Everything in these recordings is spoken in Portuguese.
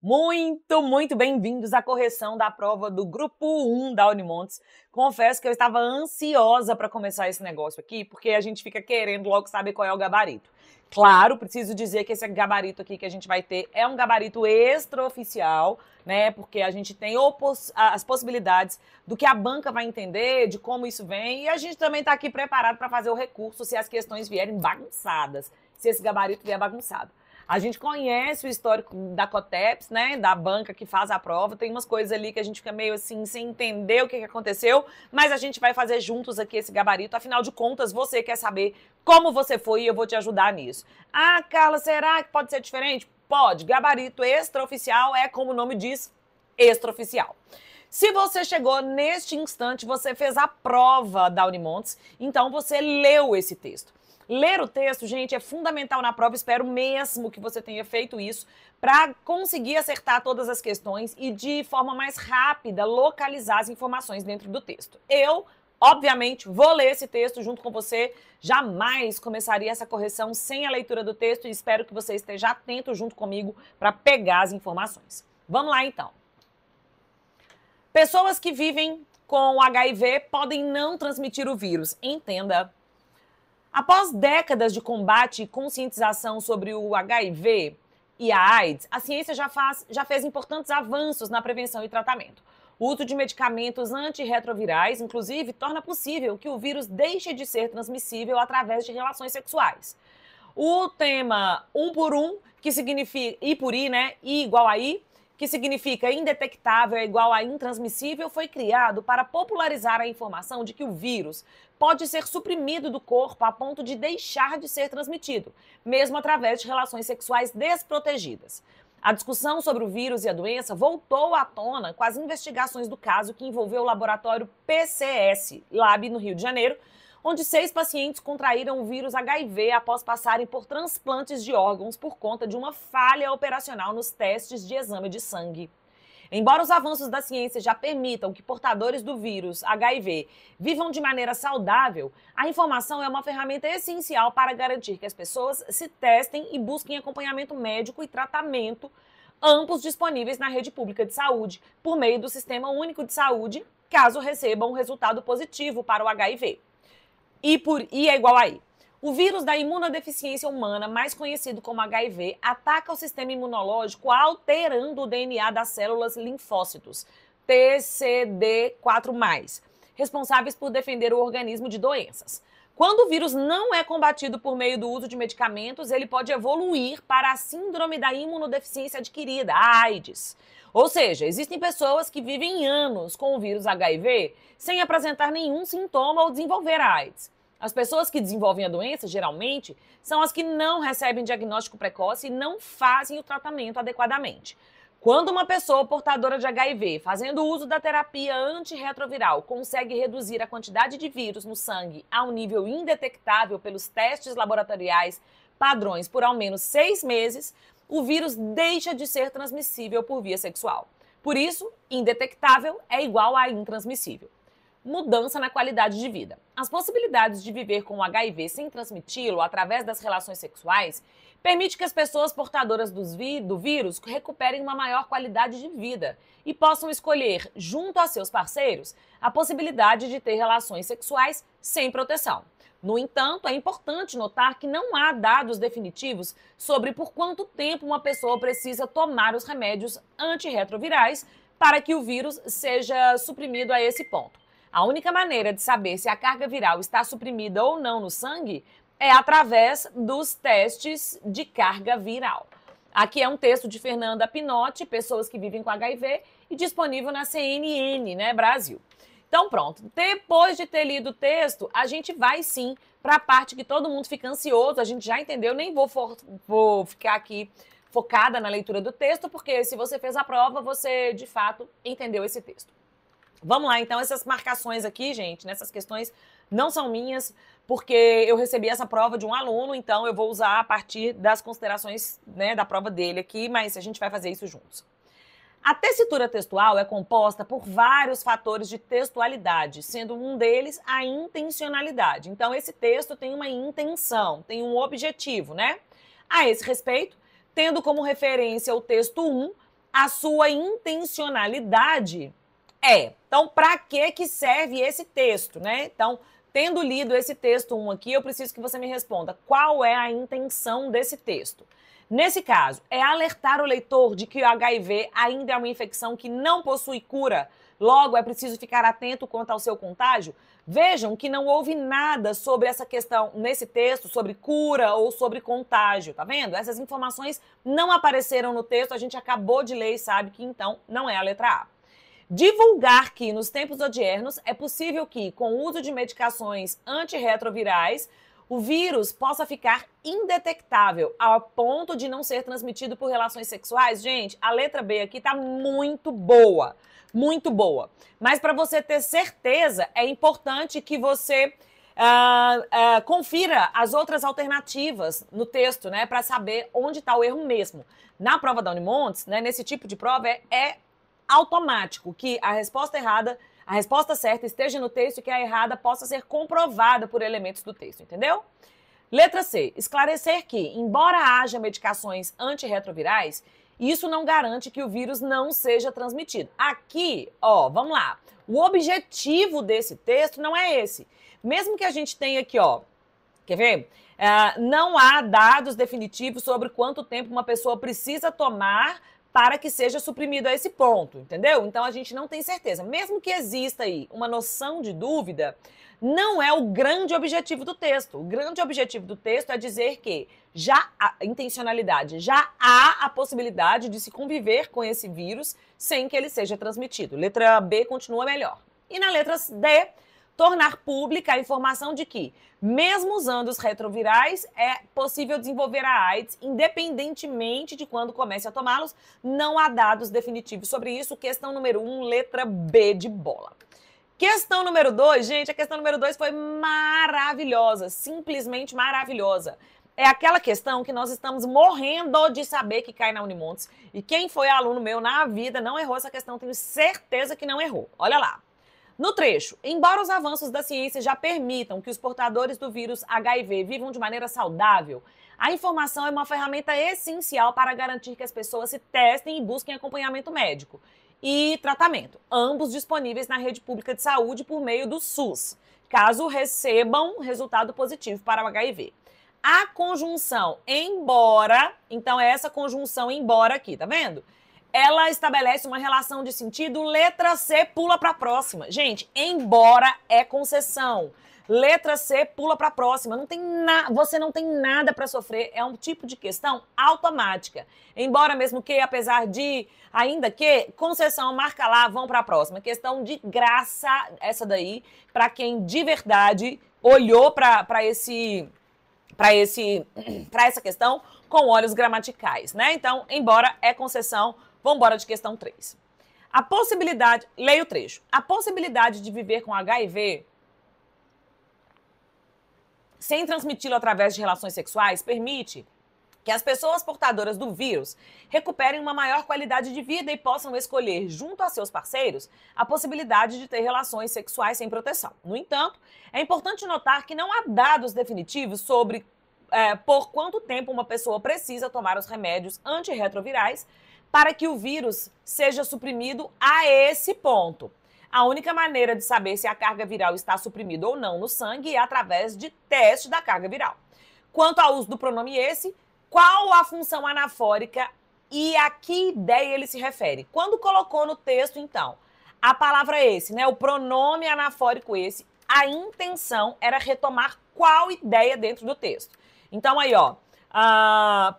Muito bem-vindos à correção da prova do Grupo 1 da Unimontes. Confesso que eu estava ansiosa para começar esse negócio aqui, porque a gente fica querendo logo saber qual é o gabarito. Claro, preciso dizer que esse gabarito aqui que a gente vai ter é um gabarito extraoficial, né? Porque a gente tem as possibilidades do que a banca vai entender, de como isso vem, e a gente também está aqui preparado para fazer o recurso se as questões vierem bagunçadas, se esse gabarito vier bagunçado. A gente conhece o histórico da Coteps, né, da banca que faz a prova, tem umas coisas ali que a gente fica meio assim, sem entender o que aconteceu, mas a gente vai fazer juntos aqui esse gabarito, afinal de contas, você quer saber como você foi e eu vou te ajudar nisso. Ah, Carla, será que pode ser diferente? Pode, gabarito extraoficial é, como o nome diz, extraoficial. Se você chegou neste instante, você fez a prova da Unimontes, então você leu esse texto. Ler o texto, gente, é fundamental na prova, espero mesmo que você tenha feito isso, para conseguir acertar todas as questões e de forma mais rápida localizar as informações dentro do texto. Eu, obviamente, vou ler esse texto junto com você, jamais começaria essa correção sem a leitura do texto e espero que você esteja atento junto comigo para pegar as informações. Vamos lá então. Pessoas que vivem com HIV podem não transmitir o vírus, entenda. Após décadas de combate e conscientização sobre o HIV e a AIDS, a ciência já fez importantes avanços na prevenção e tratamento. O uso de medicamentos antirretrovirais, inclusive, torna possível que o vírus deixe de ser transmissível através de relações sexuais. O tema 1 por 1, que significa I por I, né? I igual a I, que significa indetectável é igual a intransmissível, foi criado para popularizar a informação de que o vírus pode ser suprimido do corpo a ponto de deixar de ser transmitido, mesmo através de relações sexuais desprotegidas. A discussão sobre o vírus e a doença voltou à tona com as investigações do caso que envolveu o laboratório PCS, Lab no Rio de Janeiro, onde 6 pacientes contraíram o vírus HIV após passarem por transplantes de órgãos por conta de uma falha operacional nos testes de exame de sangue. Embora os avanços da ciência já permitam que portadores do vírus HIV vivam de maneira saudável, a informação é uma ferramenta essencial para garantir que as pessoas se testem e busquem acompanhamento médico e tratamento, ambos disponíveis na rede pública de saúde, por meio do Sistema Único de Saúde, caso recebam um resultado positivo para o HIV. I por I é igual a I. O vírus da imunodeficiência humana, mais conhecido como HIV, ataca o sistema imunológico alterando o DNA das células linfócitos, TCD4+, responsáveis por defender o organismo de doenças. Quando o vírus não é combatido por meio do uso de medicamentos, ele pode evoluir para a síndrome da imunodeficiência adquirida, a AIDS. Ou seja, existem pessoas que vivem anos com o vírus HIV sem apresentar nenhum sintoma ou desenvolver a AIDS. As pessoas que desenvolvem a doença, geralmente, são as que não recebem diagnóstico precoce e não fazem o tratamento adequadamente. Quando uma pessoa portadora de HIV, fazendo uso da terapia antirretroviral, consegue reduzir a quantidade de vírus no sangue a um nível indetectável pelos testes laboratoriais padrões por ao menos 6 meses, o vírus deixa de ser transmissível por via sexual. Por isso, indetectável é igual a intransmissível. Mudança na qualidade de vida. As possibilidades de viver com o HIV sem transmiti-lo através das relações sexuais permite que as pessoas portadoras do vírus recuperem uma maior qualidade de vida e possam escolher, junto a seus parceiros, a possibilidade de ter relações sexuais sem proteção. No entanto, é importante notar que não há dados definitivos sobre por quanto tempo uma pessoa precisa tomar os remédios antirretrovirais para que o vírus seja suprimido a esse ponto. A única maneira de saber se a carga viral está suprimida ou não no sangue é através dos testes de carga viral. Aqui é um texto de Fernanda Pinotti, Pessoas que Vivem com HIV, e disponível na CNN, né, Brasil. Então pronto, depois de ter lido o texto, a gente vai sim para a parte que todo mundo fica ansioso, a gente já entendeu, nem vou ficar aqui focada na leitura do texto, porque se você fez a prova, você de fato entendeu esse texto. Vamos lá, então, essas marcações aqui, gente, nessas questões não são minhas, porque eu recebi essa prova de um aluno, então eu vou usar a partir das considerações, né, da prova dele aqui, mas a gente vai fazer isso juntos. A tessitura textual é composta por vários fatores de textualidade, sendo um deles a intencionalidade. Então, esse texto tem uma intenção, tem um objetivo, né? A esse respeito, tendo como referência o texto 1, a sua intencionalidade é. Então, para que serve esse texto, né? Então, tendo lido esse texto 1 aqui, eu preciso que você me responda qual é a intenção desse texto. Nesse caso, é alertar o leitor de que o HIV ainda é uma infecção que não possui cura, logo é preciso ficar atento quanto ao seu contágio? Vejam que não houve nada sobre essa questão nesse texto, sobre cura ou sobre contágio, tá vendo? Essas informações não apareceram no texto, a gente acabou de ler e sabe que então não é a letra A. Divulgar que nos tempos odiernos é possível que, com o uso de medicações antirretrovirais, o vírus possa ficar indetectável ao ponto de não ser transmitido por relações sexuais. Gente, a letra B aqui tá muito boa, muito boa. Mas para você ter certeza, é importante que você confira as outras alternativas no texto, né, para saber onde está o erro mesmo. Na prova da Unimontes, né, nesse tipo de prova, é automático que a resposta errada, a resposta certa esteja no texto e que a errada possa ser comprovada por elementos do texto, entendeu? Letra C. Esclarecer que, embora haja medicações antirretrovirais, isso não garante que o vírus não seja transmitido. Aqui, ó, vamos lá. O objetivo desse texto não é esse. Mesmo que a gente tenha aqui, ó, quer ver? Não há dados definitivos sobre quanto tempo uma pessoa precisa tomar para que seja suprimido a esse ponto, entendeu? Então, a gente não tem certeza. Mesmo que exista aí uma noção de dúvida, não é o grande objetivo do texto. O grande objetivo do texto é dizer que já há intencionalidade, já há a possibilidade de se conviver com esse vírus sem que ele seja transmitido. Letra B continua melhor. E na letra D, tornar pública a informação de que, mesmo usando os retrovirais, é possível desenvolver a AIDS, independentemente de quando comece a tomá-los. Não há dados definitivos sobre isso. Questão número 1, letra B de bola. Questão número 2, gente, a questão número 2 foi maravilhosa, simplesmente maravilhosa. É aquela questão que nós estamos morrendo de saber que cai na Unimontes. E quem foi aluno meu na vida não errou essa questão, tenho certeza que não errou. Olha lá. No trecho, embora os avanços da ciência já permitam que os portadores do vírus HIV vivam de maneira saudável, a informação é uma ferramenta essencial para garantir que as pessoas se testem e busquem acompanhamento médico e tratamento, ambos disponíveis na rede pública de saúde por meio do SUS, caso recebam resultado positivo para o HIV. A conjunção embora, então é essa conjunção embora aqui, tá vendo? Ela estabelece uma relação de sentido, letra C pula para a próxima. Gente, embora é concessão. Letra C pula para a próxima. Você não tem nada para sofrer, é um tipo de questão automática. Embora mesmo que, apesar de, ainda que, concessão, marca lá, vão para a próxima. Questão de graça, essa daí, para quem de verdade olhou para essa questão com olhos gramaticais, né? Então, embora é concessão, vamos embora de questão 3. A possibilidade, leia o trecho. A possibilidade de viver com HIV sem transmiti-lo através de relações sexuais permite que as pessoas portadoras do vírus recuperem uma maior qualidade de vida e possam escolher, junto a seus parceiros, a possibilidade de ter relações sexuais sem proteção. No entanto, é importante notar que não há dados definitivos sobre por quanto tempo uma pessoa precisa tomar os remédios antirretrovirais para que o vírus seja suprimido a esse ponto. A única maneira de saber se a carga viral está suprimida ou não no sangue é através de teste da carga viral. Quanto ao uso do pronome esse, qual a função anafórica e a que ideia ele se refere? Quando colocou no texto, então, a palavra esse, né, o pronome anafórico esse, a intenção era retomar qual ideia dentro do texto. Então aí, ó,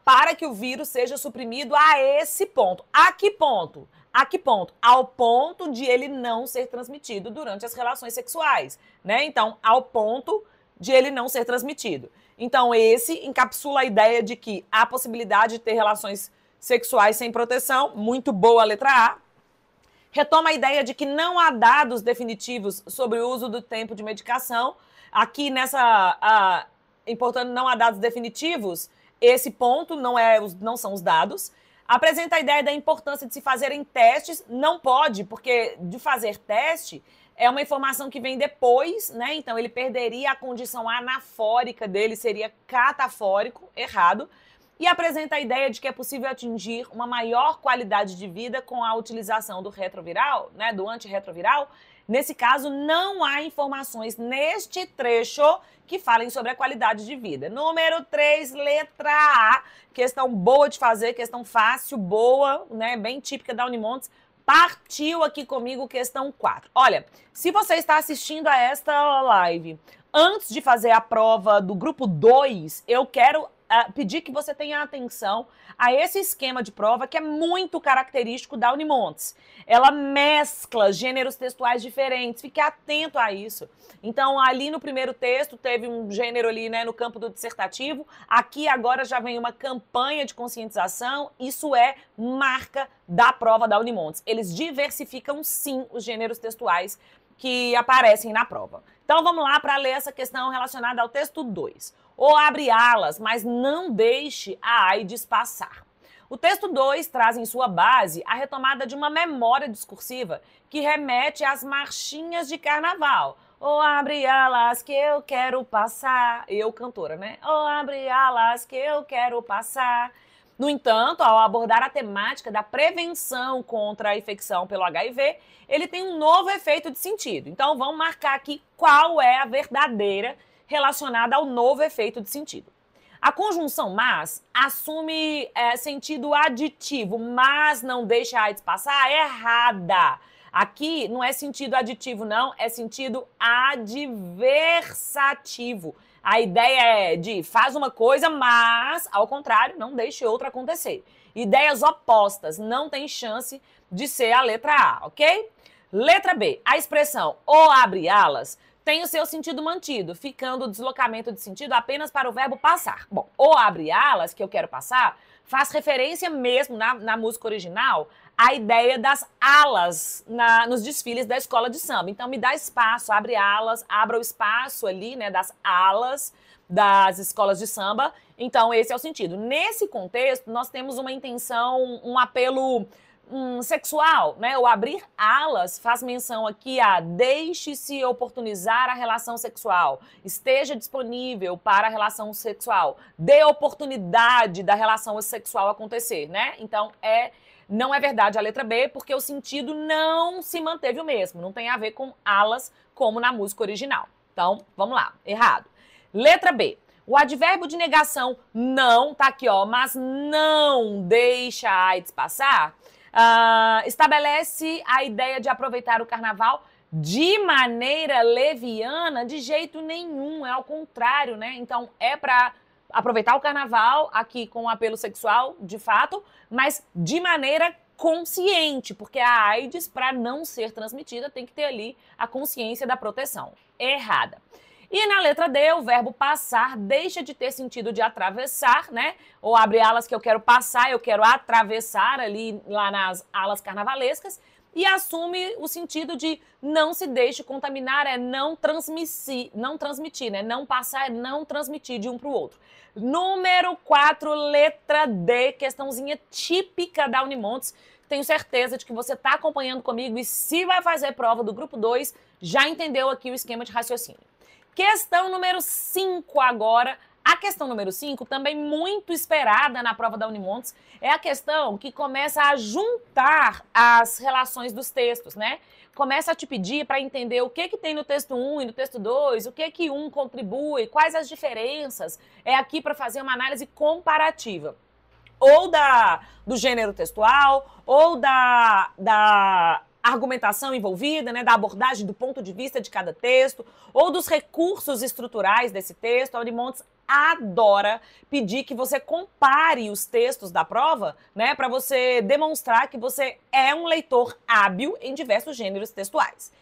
para que o vírus seja suprimido a esse ponto. A que ponto? A que ponto? Ao ponto de ele não ser transmitido durante as relações sexuais, né? Então, ao ponto de ele não ser transmitido. Então, esse encapsula a ideia de que há possibilidade de ter relações sexuais sem proteção, muito boa a letra A. Retoma a ideia de que não há dados definitivos sobre o uso do tempo de medicação. Aqui nessa, importando não há dados definitivos, esse ponto não são os dados. Apresenta a ideia da importância de se fazerem testes. Não pode, porque de fazer teste é uma informação que vem depois, né? Então ele perderia a condição anafórica dele, seria catafórico, errado. e apresenta a ideia de que é possível atingir uma maior qualidade de vida com a utilização do retroviral, né, do antirretroviral. Nesse caso, não há informações neste trecho que falem sobre a qualidade de vida. Número 3, letra A. Questão boa de fazer, questão fácil, boa, né, bem típica da Unimontes. Partiu aqui comigo questão 4. Olha, se você está assistindo a esta live antes de fazer a prova do grupo 2, eu quero pedir que você tenha atenção a esse esquema de prova que é muito característico da Unimontes. Ela mescla gêneros textuais diferentes, fique atento a isso. Então, ali no primeiro texto, teve um gênero ali, né, no campo do dissertativo. Aqui agora já vem uma campanha de conscientização. Isso é marca da prova da Unimontes. Eles diversificam, sim, os gêneros textuais que aparecem na prova. Então, vamos lá para ler essa questão relacionada ao texto 2. Ou abre alas, mas não deixe a AIDS passar. O texto 2 traz em sua base a retomada de uma memória discursiva que remete às marchinhas de carnaval. Ou abre alas que eu quero passar. Eu, cantora, né? Ou abre alas que eu quero passar. No entanto, ao abordar a temática da prevenção contra a infecção pelo HIV, ele tem um novo efeito de sentido. Então, vamos marcar aqui qual é a verdadeira relacionada ao novo efeito de sentido. A conjunção mas assume sentido aditivo, mas não deixa a AIDS passar, errada. Aqui não é sentido aditivo, não, é sentido adversativo. A ideia é de faz uma coisa, mas, ao contrário, não deixe outra acontecer. Ideias opostas, não tem chance de ser a letra A, ok? Letra B, a expressão ou abre alas tem o seu sentido mantido, ficando o deslocamento de sentido apenas para o verbo passar. Bom, ou abre alas, que eu quero passar, faz referência mesmo na música original à ideia das alas nos desfiles da escola de samba. Então, me dá espaço, abre alas, abra o espaço ali, né, das alas das escolas de samba. Então, esse é o sentido. Nesse contexto, nós temos uma intenção, um apelo sexual, né? O abrir alas faz menção aqui a deixe-se oportunizar a relação sexual, esteja disponível para a relação sexual, dê oportunidade da relação sexual acontecer, né? Então, não é verdade a letra B, porque o sentido não se manteve o mesmo, não tem a ver com alas como na música original. Então, vamos lá, errado. Letra B. O advérbio de negação não, tá aqui, ó, mas não deixa a AIDS passar, estabelece a ideia de aproveitar o carnaval de maneira leviana, de jeito nenhum, é ao contrário, né? Então, é para aproveitar o carnaval aqui com apelo sexual, de fato, mas de maneira consciente, porque a AIDS, para não ser transmitida, tem que ter ali a consciência da proteção. Errada. E na letra D, o verbo passar deixa de ter sentido de atravessar, né? Ou abre alas que eu quero passar, eu quero atravessar ali lá nas alas carnavalescas, e assume o sentido de não se deixe contaminar, é não transmitir, né? Não passar é não transmitir de um para o outro. Número 4, letra D, questãozinha típica da Unimontes. Tenho certeza de que você está acompanhando comigo e se vai fazer prova do grupo 2, já entendeu aqui o esquema de raciocínio. Questão número 5 agora. A questão número 5, também muito esperada na prova da Unimontes, é a questão que começa a juntar as relações dos textos, né? Começa a te pedir para entender o que tem no texto 1 e no texto 2, o que um contribui, quais as diferenças. É aqui para fazer uma análise comparativa. Ou do gênero textual, ou da argumentação envolvida, né, da abordagem do ponto de vista de cada texto, ou dos recursos estruturais desse texto. A Unimontes adora pedir que você compare os textos da prova, né, para você demonstrar que você é um leitor hábil em diversos gêneros textuais.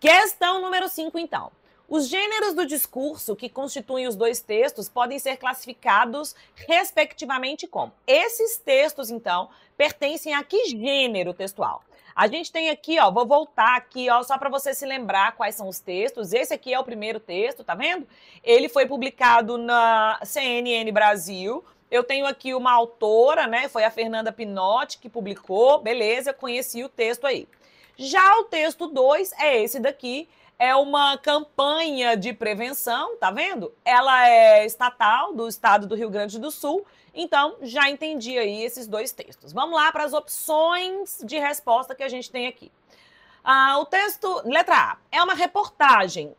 Questão número 5, então. Os gêneros do discurso que constituem os dois textos podem ser classificados respectivamente como. Esses textos, então, pertencem a que gênero textual? A gente tem aqui, ó, vou voltar aqui, ó, só para você se lembrar quais são os textos. Esse aqui é o primeiro texto, tá vendo? Ele foi publicado na CNN Brasil. Eu tenho aqui uma autora, né? Foi a Fernanda Pinotti que publicou. Beleza, conheci o texto aí. Já o texto 2 é esse daqui. É uma campanha de prevenção, tá vendo? Ela é estatal, do estado do Rio Grande do Sul. Então, já entendi aí esses dois textos. Vamos lá para as opções de resposta que a gente tem aqui. O texto, letra A, é uma reportagem.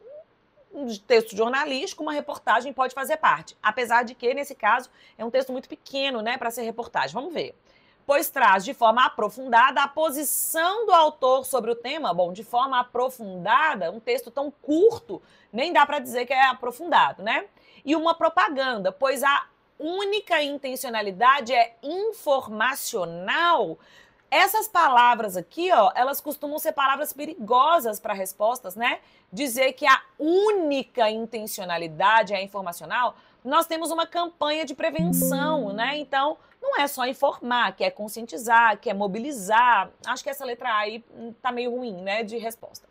De texto jornalístico, uma reportagem pode fazer parte. Apesar de que, nesse caso, é um texto muito pequeno, né, para ser reportagem. Vamos ver. Pois traz de forma aprofundada a posição do autor sobre o tema. Bom, de forma aprofundada, um texto tão curto, nem dá para dizer que é aprofundado, né? E uma propaganda, pois a única intencionalidade é informacional. Essas palavras aqui, ó, elas costumam ser palavras perigosas para respostas, né? Dizer que a única intencionalidade é informacional, nós temos uma campanha de prevenção, né? Então, não é só informar, que é conscientizar, que é mobilizar. Acho que essa letra A aí tá meio ruim, né, de resposta.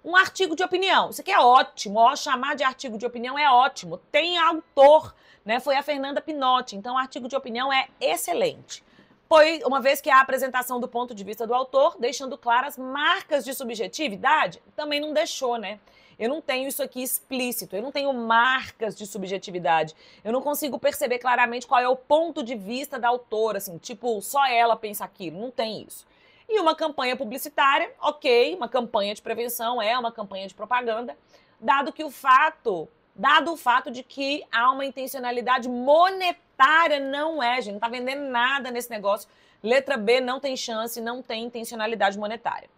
Um artigo de opinião. Isso aqui é ótimo, ó, chamar de artigo de opinião é ótimo. Tem autor, né? Foi a Fernanda Pinotti. Então, artigo de opinião é excelente. Pois, uma vez que há a apresentação do ponto de vista do autor, deixando claras marcas de subjetividade, também não deixou, né? Eu não tenho isso aqui explícito, eu não tenho marcas de subjetividade, eu não consigo perceber claramente qual é o ponto de vista da autora, assim, tipo, só ela pensa aquilo, não tem isso. E uma campanha publicitária, ok, uma campanha de prevenção é uma campanha de propaganda, dado o fato de que há uma intencionalidade monetária, não é, gente, não tá vendendo nada nesse negócio. Letra B, não tem chance, não tem intencionalidade monetária.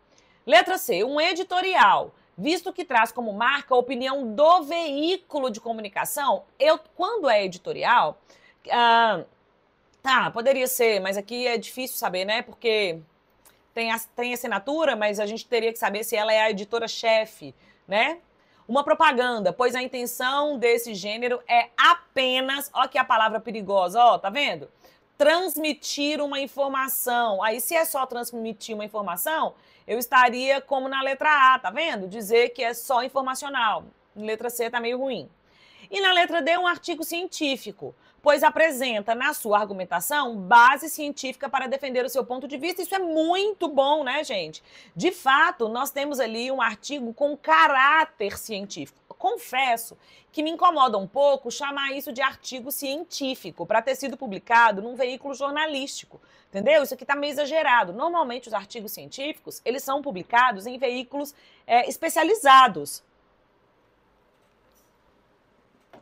Letra C, um editorial, visto que traz como marca a opinião do veículo de comunicação. Quando é editorial, poderia ser, mas aqui é difícil saber, né, porque tem assinatura, mas a gente teria que saber se ela é a editora-chefe, né? Uma propaganda, pois a intenção desse gênero é apenas, ó que a palavra perigosa, ó, tá vendo? Transmitir uma informação. Aí, se é só transmitir uma informação, eu estaria como na letra A, tá vendo? Dizer que é só informacional. Letra C tá meio ruim. E na letra D, um artigo científico, pois apresenta na sua argumentação base científica para defender o seu ponto de vista. Isso é muito bom, né, gente? De fato, nós temos ali um artigo com caráter científico. Confesso que me incomoda um pouco chamar isso de artigo científico para ter sido publicado num veículo jornalístico, entendeu? Isso aqui está meio exagerado. Normalmente, os artigos científicos, eles são publicados em veículos especializados,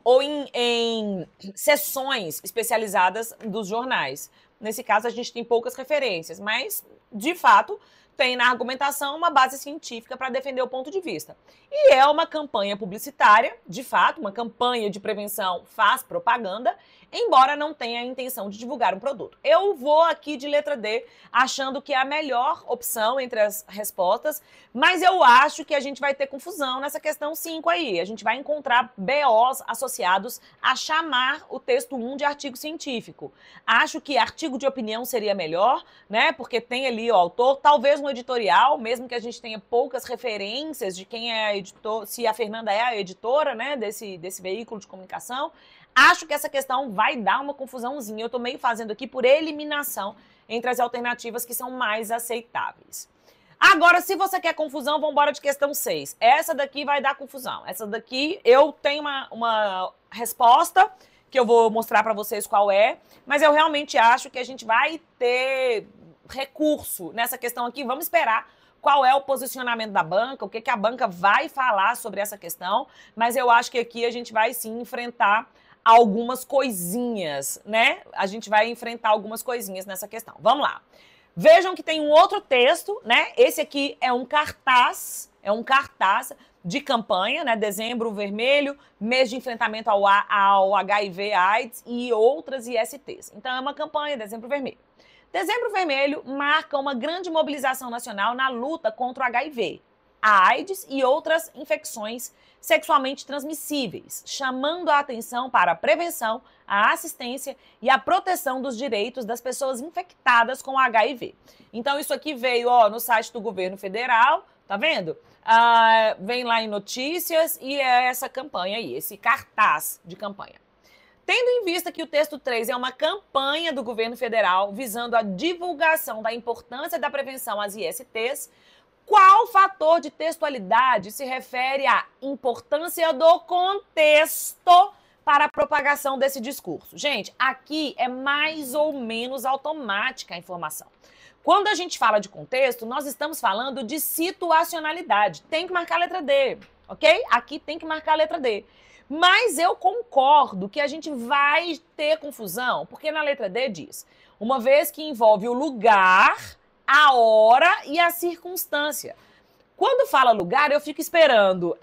ou em seções especializadas dos jornais. Nesse caso, a gente tem poucas referências, mas, de fato, tem na argumentação uma base científica para defender o ponto de vista. E é uma campanha publicitária, de fato, uma campanha de prevenção faz propaganda, embora não tenha a intenção de divulgar um produto. Eu vou aqui de letra D, achando que é a melhor opção entre as respostas, mas eu acho que a gente vai ter confusão nessa questão 5 aí. A gente vai encontrar BOs associados a chamar o texto 1 de artigo científico. Acho que artigo de opinião seria melhor, né? Porque tem ali o autor, talvez um editorial, mesmo que a gente tenha poucas referências de quem é a editor, se a Fernanda é a editora, né, desse veículo de comunicação. Acho que essa questão vai dar uma confusãozinha. Eu tô meio fazendo aqui por eliminação entre as alternativas que são mais aceitáveis. Agora, se você quer confusão, vamos embora de questão 6. Essa daqui vai dar confusão. Essa daqui eu tenho uma resposta que eu vou mostrar para vocês qual é, mas eu realmente acho que a gente vai ter recurso nessa questão aqui. Vamos esperar qual é o posicionamento da banca, o que a banca vai falar sobre essa questão, mas eu acho que aqui a gente vai sim enfrentar algumas coisinhas, né? A gente vai enfrentar algumas coisinhas nessa questão. Vamos lá. Vejam que tem um outro texto, né? Esse aqui é um cartaz de campanha, né? Dezembro Vermelho, mês de enfrentamento ao HIV/AIDS e outras ISTs. Então é uma campanha, Dezembro Vermelho. Dezembro Vermelho marca uma grande mobilização nacional na luta contra o HIV, a AIDS e outras infecções sexualmente transmissíveis, chamando a atenção para a prevenção, a assistência e a proteção dos direitos das pessoas infectadas com HIV. Então isso aqui veio no site do governo federal, tá vendo? Vem lá em notícias e é essa campanha aí, esse cartaz de campanha. Tendo em vista que o texto 3 é uma campanha do governo federal visando a divulgação da importância da prevenção às ISTs, qual fator de textualidade se refere à importância do contexto para a propagação desse discurso. Gente, aqui é mais ou menos automática a informação. Quando a gente fala de contexto, nós estamos falando de situacionalidade. Tem que marcar a letra D, ok? Aqui tem que marcar a letra D. Mas eu concordo que a gente vai ter confusão, porque na letra D diz, uma vez que envolve o lugar, a hora e a circunstância. Quando fala lugar, eu fico esperando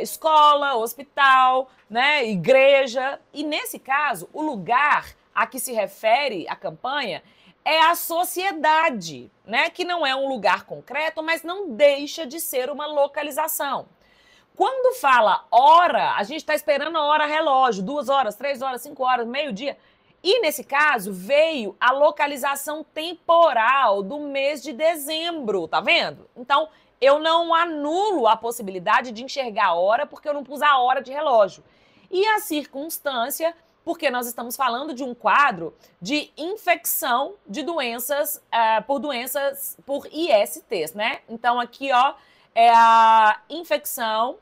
escola, hospital, né, igreja. E nesse caso, o lugar a que se refere a campanha é a sociedade, né, que não é um lugar concreto, mas não deixa de ser uma localização. Quando fala hora, a gente está esperando a hora relógio, 2 horas, 3 horas, 5 horas, meio-dia. E nesse caso, veio a localização temporal do mês de dezembro, tá vendo? Então, eu não anulo a possibilidade de enxergar a hora porque eu não pus a hora de relógio. E a circunstância, porque nós estamos falando de um quadro de infecção de doenças, por ISTs, né? Então, aqui, ó, é a infecção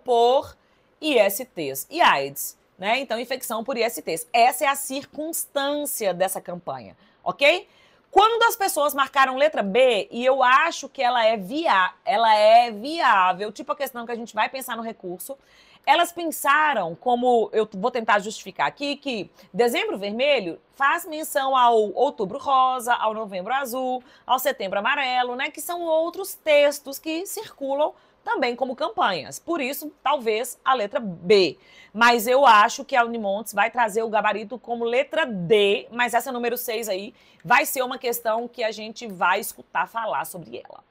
por ISTs e AIDS, né? Então, infecção por ISTs. Essa é a circunstância dessa campanha, ok? Quando as pessoas marcaram letra B, e eu acho que ela é viável, tipo a questão que a gente vai pensar no recurso, elas pensaram, como eu vou tentar justificar aqui, que dezembro vermelho faz menção ao outubro rosa, ao novembro azul, ao setembro amarelo, né? Que são outros textos que circulam também como campanhas. Por isso, talvez a letra B. Mas eu acho que a Unimontes vai trazer o gabarito como letra D, mas essa número 6 aí vai ser uma questão que a gente vai escutar falar sobre ela.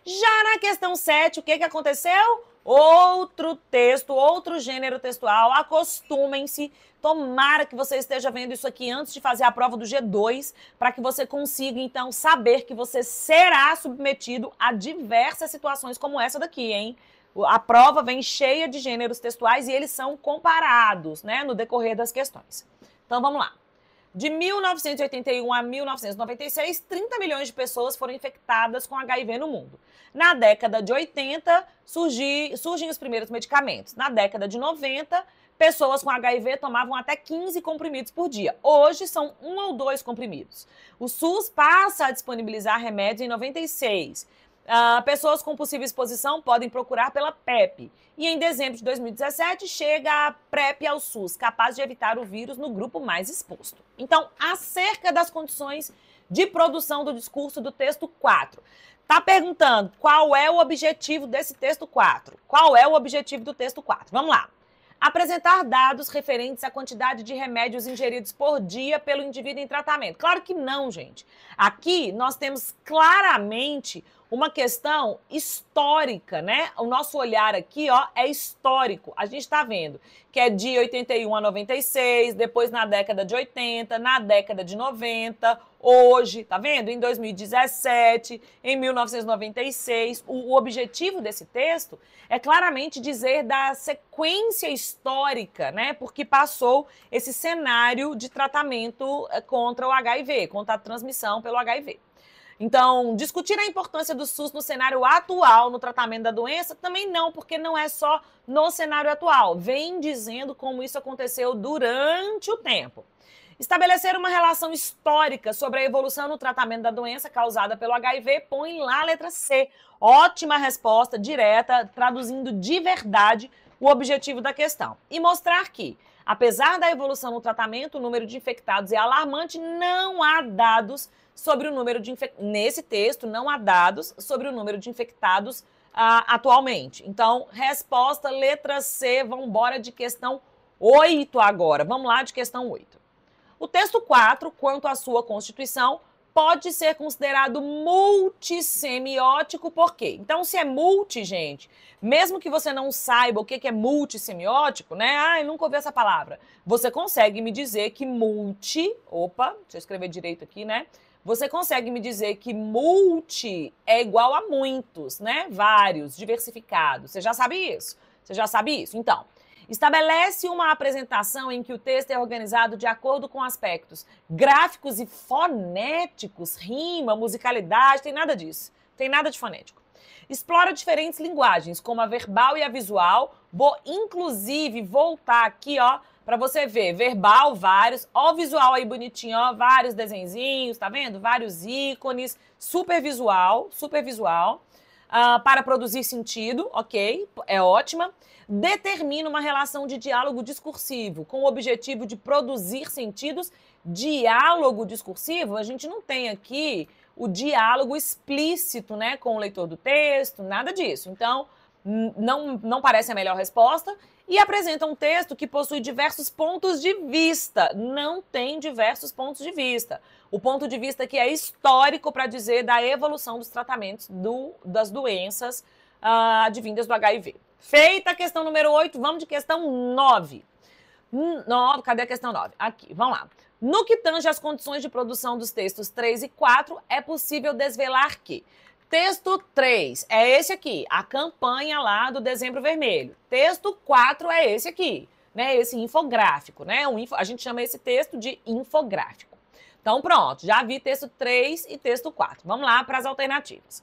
Já na questão 7, o que aconteceu? Outro texto, outro gênero textual. Acostumem-se. Tomara que você esteja vendo isso aqui antes de fazer a prova do G2, para que você consiga, então, saber que você será submetido a diversas situações como essa daqui, hein? A prova vem cheia de gêneros textuais e eles são comparados, né, no decorrer das questões. Então, vamos lá. De 1981 a 1996, 30 milhões de pessoas foram infectadas com HIV no mundo. Na década de 80, surgem os primeiros medicamentos. Na década de 90, pessoas com HIV tomavam até 15 comprimidos por dia. Hoje, são 1 ou 2 comprimidos. O SUS passa a disponibilizar remédios em 96. Pessoas com possível exposição podem procurar pela PrEP. E em dezembro de 2017, chega a PrEP ao SUS, capaz de evitar o vírus no grupo mais exposto. Então, acerca das condições de produção do discurso do texto 4. Tá perguntando qual é o objetivo desse texto 4? Qual é o objetivo do texto 4? Vamos lá. Apresentar dados referentes à quantidade de remédios ingeridos por dia pelo indivíduo em tratamento. Claro que não, gente. Aqui nós temos claramente uma questão histórica, né? O nosso olhar aqui, ó, é histórico. A gente está vendo que é de 81 a 96, depois na década de 80, na década de 90, hoje, tá vendo? Em 2017, em 1996. O objetivo desse texto é claramente dizer da sequência histórica, né? Porque passou esse cenário de tratamento contra o HIV, contra a transmissão pelo HIV. Então, discutir a importância do SUS no cenário atual no tratamento da doença, também não, porque não é só no cenário atual. Vem dizendo como isso aconteceu durante o tempo. Estabelecer uma relação histórica sobre a evolução no tratamento da doença causada pelo HIV, põe lá a letra C. Ótima resposta, direta, traduzindo de verdade o objetivo da questão. E mostrar que, apesar da evolução no tratamento, o número de infectados é alarmante, não há dados sobre o número de nesse texto, não há dados sobre o número de infectados atualmente. Então, resposta letra C, vamos embora de questão 8 agora. Vamos lá de questão 8. O texto 4, quanto à sua constituição, pode ser considerado multissemiótico, por quê? Então, se é multi, gente, mesmo que você não saiba o que é multissemiótico, né? Eu nunca ouvi essa palavra. Você consegue me dizer que multi... Opa, deixa eu escrever direito aqui, né? Você consegue me dizer que multi é igual a muitos, né? Vários, diversificados. Você já sabe isso? Você já sabe isso? Então, estabelece uma apresentação em que o texto é organizado de acordo com aspectos gráficos e fonéticos, rima, musicalidade, tem nada disso. Tem nada de fonético. Explora diferentes linguagens, como a verbal e a visual. Vou, inclusive, voltar aqui, ó, para você ver. Verbal, vários. Ó o visual aí bonitinho, ó, vários desenhinhos, tá vendo? Vários ícones. Super visual, super visual. Para produzir sentido, ok, é ótima. Determina uma relação de diálogo discursivo com o objetivo de produzir sentidos. Diálogo discursivo, a gente não tem aqui o diálogo explícito, né, com o leitor do texto, nada disso. Então, não parece a melhor resposta. E apresenta um texto que possui diversos pontos de vista. Não tem diversos pontos de vista. O ponto de vista aqui é histórico para dizer da evolução dos tratamentos das doenças advindas do HIV. Feita a questão número 8, vamos de questão 9. Cadê a questão 9? Aqui, vamos lá. No que tange às condições de produção dos textos 3 e 4, é possível desvelar que texto 3 é esse aqui, a campanha lá do Dezembro Vermelho. Texto 4 é esse aqui, né? Esse infográfico, né? A gente chama esse texto de infográfico. Então pronto, já vi texto 3 e texto 4. Vamos lá para as alternativas.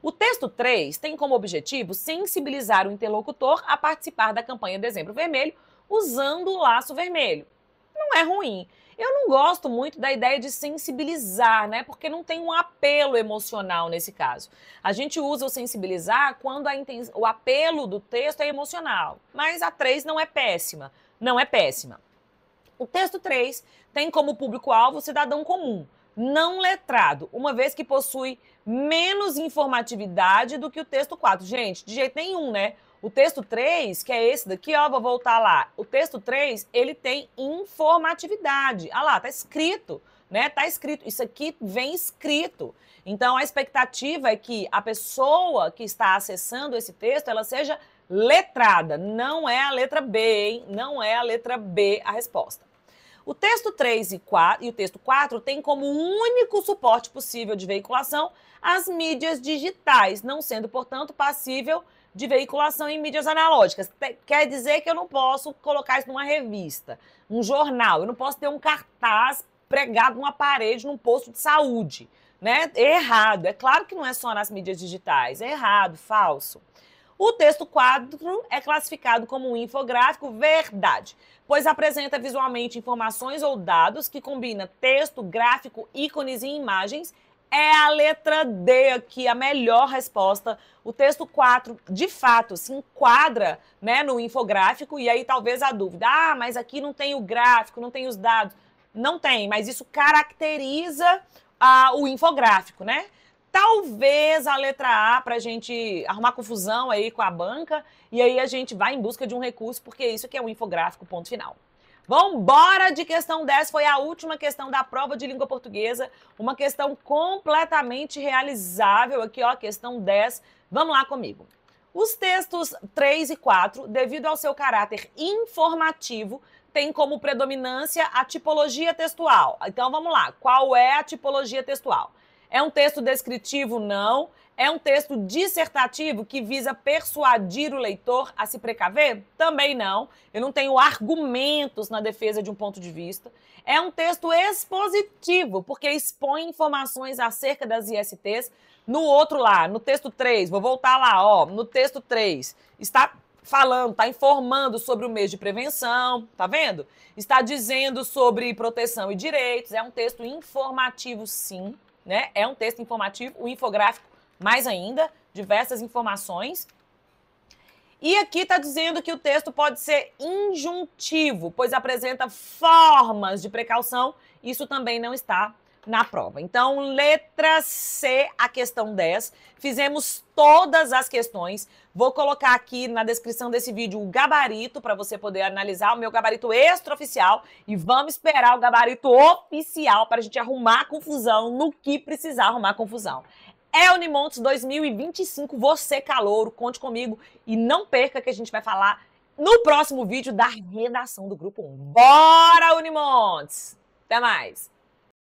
O texto 3 tem como objetivo sensibilizar o interlocutor a participar da campanha Dezembro Vermelho usando o laço vermelho. Não é ruim. Eu não gosto muito da ideia de sensibilizar, né? Porque não tem um apelo emocional nesse caso. A gente usa o sensibilizar quando o apelo do texto é emocional. Mas a 3 não é péssima. Não é péssima. O texto 3 tem como público-alvo o cidadão comum, não letrado, uma vez que possui menos informatividade do que o texto 4. Gente, de jeito nenhum, né? O texto 3, que é esse daqui, ó, vou voltar lá. O texto 3, ele tem informatividade. Ah lá, tá escrito, né? Tá escrito. Isso aqui vem escrito. Então, a expectativa é que a pessoa que está acessando esse texto, ela seja letrada. Não é a letra B, hein? Não é a letra B a resposta. O texto 3 e o texto 4 tem como único suporte possível de veiculação as mídias digitais, não sendo, portanto, passível de veiculação em mídias analógicas. Quer dizer que eu não posso colocar isso numa revista, um jornal, eu não posso ter um cartaz pregado numa parede, num posto de saúde, né? Errado. É claro que não é só nas mídias digitais, é errado, falso. O texto 4 é classificado como um infográfico, verdade, pois apresenta visualmente informações ou dados que combina texto, gráfico, ícones e imagens. É a letra D aqui, a melhor resposta. O texto 4, de fato, se enquadra, né, no infográfico, e aí talvez a dúvida, mas aqui não tem o gráfico, não tem os dados. Não tem, mas isso caracteriza o infográfico, né? Talvez a letra A para a gente arrumar confusão aí com a banca, e aí a gente vai em busca de um recurso, porque isso que é um infográfico, ponto final. Vambora de questão 10, foi a última questão da prova de língua portuguesa, uma questão completamente realizável aqui, ó, questão 10. Vamos lá comigo. Os textos 3 e 4, devido ao seu caráter informativo, têm como predominância a tipologia textual. Então vamos lá, qual é a tipologia textual? É um texto descritivo? Não. É um texto dissertativo que visa persuadir o leitor a se precaver? Também não. Eu não tenho argumentos na defesa de um ponto de vista. É um texto expositivo, porque expõe informações acerca das ISTs. No outro lá, no texto 3, vou voltar lá, ó, no texto 3, está falando, está informando sobre o mês de prevenção, tá vendo? Está dizendo sobre proteção e direitos. É um texto informativo, sim, né? É um texto informativo, o infográfico mais ainda, diversas informações. E aqui está dizendo que o texto pode ser injuntivo, pois apresenta formas de precaução. Isso também não está na prova. Então, letra C, a questão 10. Fizemos todas as questões. Vou colocar aqui na descrição desse vídeo o gabarito para você poder analisar, o meu gabarito extraoficial. E vamos esperar o gabarito oficial para a gente arrumar confusão no que precisar arrumar confusão. É Unimontes 2025, você calouro, conte comigo e não perca que a gente vai falar no próximo vídeo da redação do Grupo 1. Bora, Unimontes! Até mais!